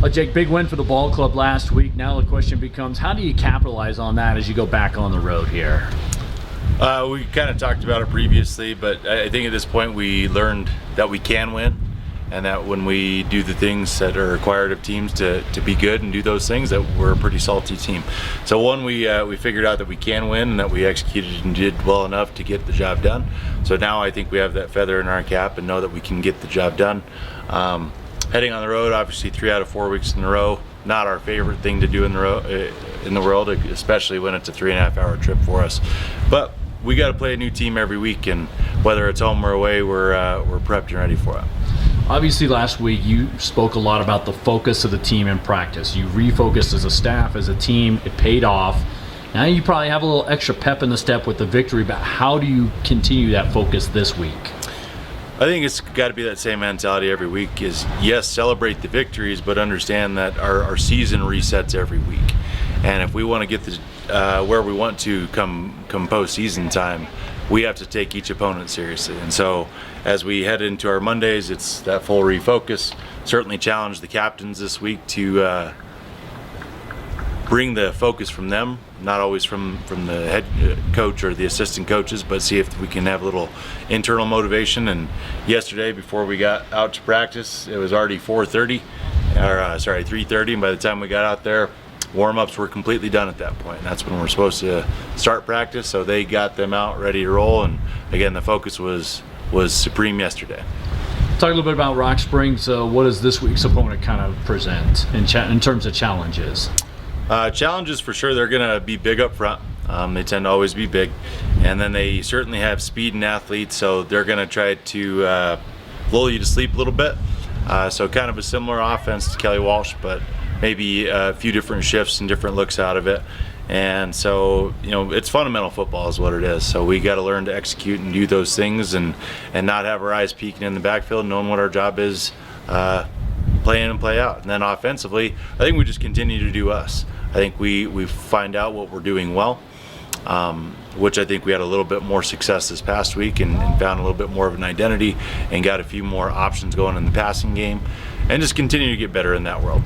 Jake, big win for the ball club last week. Now the question becomes, how do you capitalize on that as you go back on the road here? We kind of talked about it previously, but I think at this point we learned that we can win, and that when we do the things that are required of teams to be good and do those things, that we're a pretty salty team. So one, we figured out that we can win and that we executed and did well enough to get the job done. So now I think we have that feather in our cap and know that we can get the job done. Heading on the road, obviously 3 out of 4 weeks in a row, not our favorite thing to do in the world, especially when it's a 3.5 hour trip for us. But we got to play a new team every week, and whether it's home or away, we're prepped and ready for it. Obviously last week you spoke a lot about the focus of the team in practice. You refocused as a staff, as a team. It paid off. Now you probably have a little extra pep in the step with the victory, but how do you continue that focus this week? I think it's got to be that same mentality every week. Is yes, celebrate the victories, but understand that our season resets every week. And if we want to get where we want to come postseason time, we have to take each opponent seriously. And so as we head into our Mondays, it's that full refocus. Certainly challenge the captains this week to bring the focus from them, not always from the head coach or the assistant coaches, but see if we can have a little internal motivation. And yesterday, before we got out to practice, it was already 3:30, and by the time we got out there, warm-ups were completely done at that point. And that's when we're supposed to start practice, so they got them out ready to roll. And again, the focus was supreme yesterday. Talk a little bit about Rock Springs. What does this week's opponent kind of present in terms of challenges? Challenges for sure. They're going to be big up front. They tend to always be big, and then they certainly have speed and athletes, so they're going to try to lull you to sleep a little bit. So kind of a similar offense to Kelly Walsh, but maybe a few different shifts and different looks out of it. And so, it's fundamental football is what it is. So we got to learn to execute and do those things, and not have our eyes peeking in the backfield, knowing what our job is, play in and play out. And then offensively, I think we just continue to do us. I think we find out what we're doing well, which I think we had a little bit more success this past week, and found a little bit more of an identity and got a few more options going in the passing game, and just continue to get better in that world.